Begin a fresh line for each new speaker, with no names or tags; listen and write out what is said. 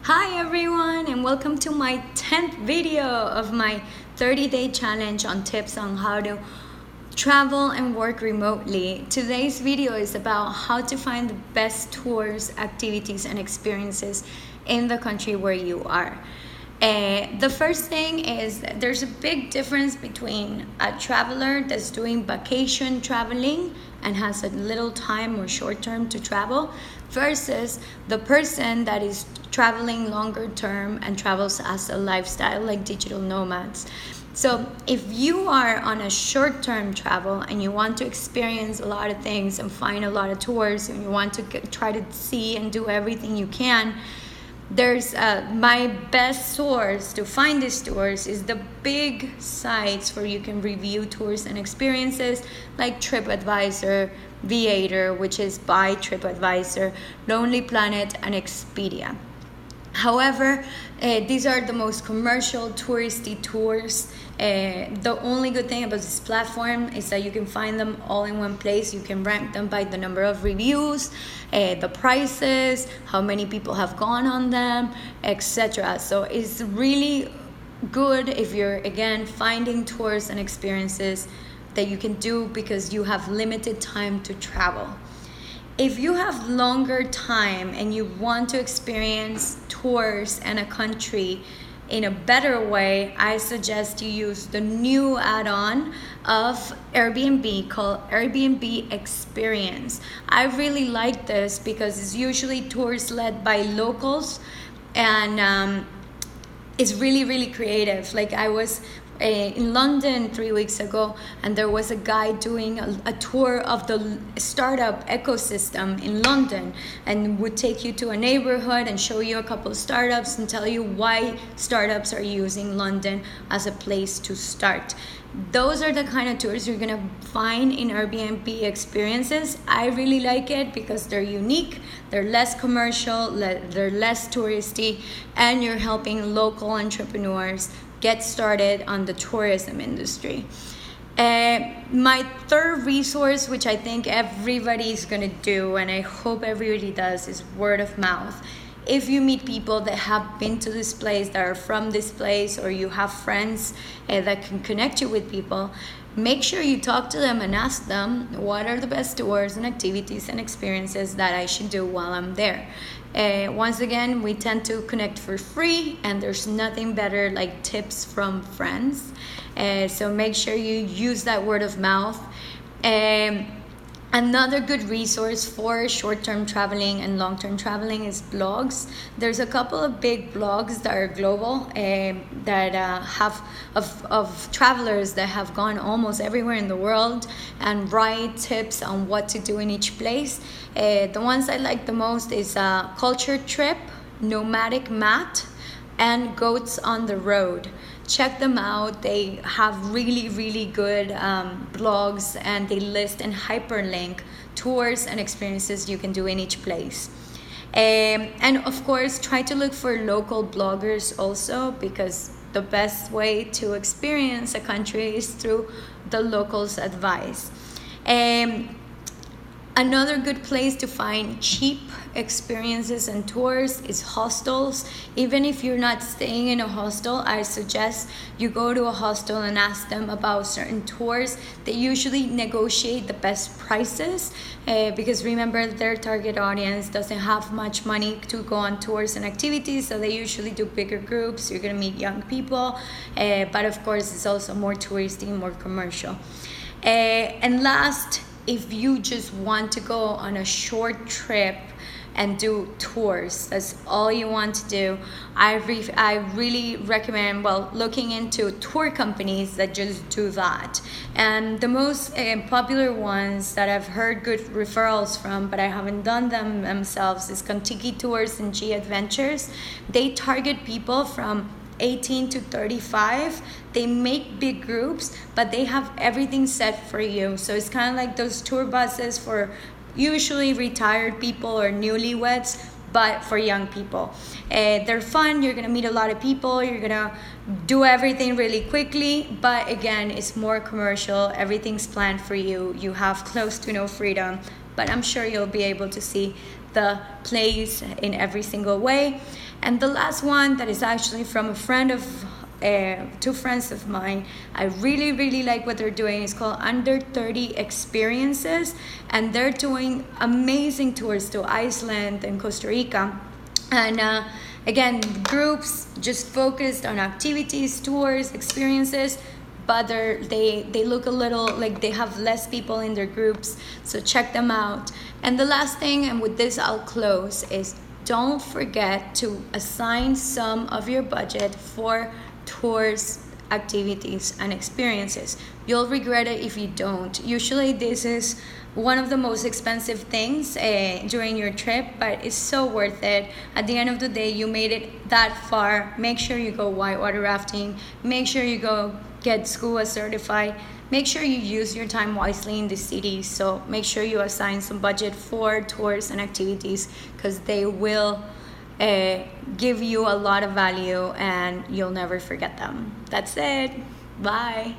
Hi everyone, and welcome to my 10th video of my 30-day challenge on tips on how to travel and work remotely. Today's video is about how to find the best tours, activities, and experiences in the country where you are. The first thing is there's a big difference between a traveler that's doing vacation traveling and has a little time or short term to travel versus the person that is traveling longer term and travels as a lifestyle, like digital nomads. So if you are on a short-term travel and you want to experience a lot of things and find a lot of tours and you want to try to see and do everything you can, there's my best source to find these tours is the big sites where you can review tours and experiences like TripAdvisor, Viator, which is by TripAdvisor, Lonely Planet, and Expedia. However, these are the most commercial, touristy tours. The only good thing about this platform is that you can find them all in one place. You can rank them by the number of reviews, the prices, how many people have gone on them, etc. So it's really good if you're, again, finding tours and experiences that you can do because you have limited time to travel. If you have longer time and you want to experience tours and a country in a better way, I suggest you use the new add-on of Airbnb called Airbnb Experience. I really like this because it's usually tours led by locals and it's really creative. Like I was in London 3 weeks ago, and there was a guy doing a tour of the startup ecosystem in London and would take you to a neighborhood and show you a couple of startups and tell you why startups are using London as a place to start. Those are the kind of tours you're gonna find in Airbnb Experiences. I really like it because they're unique, they're less commercial, they're less touristy, and you're helping local entrepreneurs get started on the tourism industry. My third resource, which I think everybody's gonna do, and I hope everybody does, is word of mouth. If you meet people that have been to this place, that are from this place, or you have friends that can connect you with people, make sure you talk to them and ask them what are the best tours and activities and experiences that I should do while I'm there. Once again, we tend to connect for free, and there's nothing better like tips from friends. So make sure you use that word of mouth. Another good resource for short-term traveling and long-term traveling is blogs. There's a couple of big blogs that are global that have of travelers that have gone almost everywhere in the world and write tips on what to do in each place. The ones I like the most is Culturetrip, Nomadic Matt, and Goats on the Road. Check them out. They have really good blogs, and they list and hyperlink tours and experiences you can do in each place. And of course, try to look for local bloggers also, because the best way to experience a country is through the locals' advice. Another good place to find cheap experiences and tours is hostels. Even if you're not staying in a hostel, I suggest you go to a hostel and ask them about certain tours. They usually negotiate the best prices because remember, their target audience doesn't have much money to go on tours and activities, so they usually do bigger groups. You're gonna meet young people, but of course it's also more touristy, more commercial. And last, if you just want to go on a short trip and do tours, that's all you want to do, I really recommend looking into tour companies that just do that. And the most popular ones that I've heard good referrals from, but I haven't done them themselves, is Contiki Tours and GAdventures. They target people from 18 to 35. They make big groups, but they have everything set for you. So it's kind of like those tour buses for usually retired people or newlyweds, but for young people. They're fun. You're gonna meet a lot of people. You're gonna do everything really quickly, but again, it's more commercial. Everything's planned for you. You have close to no freedom, but I'm sure you'll be able to see the place in every single way. And the last one that is actually from a friend of two friends of mine. I really like what they're doing. It's called Under 30 Experiences, and they're doing amazing tours to Iceland and Costa Rica. And again, groups just focused on activities, tours, experiences, but they look a little like they have less people in their groups, so check them out. And the last thing, and with this I'll close, is don't forget to assign some of your budget for tours, activities, and experiences. You'll regret it if you don't. Usually this is one of the most expensive things during your trip, but it's so worth it. At the end of the day, you made it that far. Make sure you go whitewater rafting. Make sure you go get scuba certified. Make sure you use your time wisely in the city. So make sure you assign some budget for tours and activities, because they will give you a lot of value and you'll never forget them. That's it. Bye.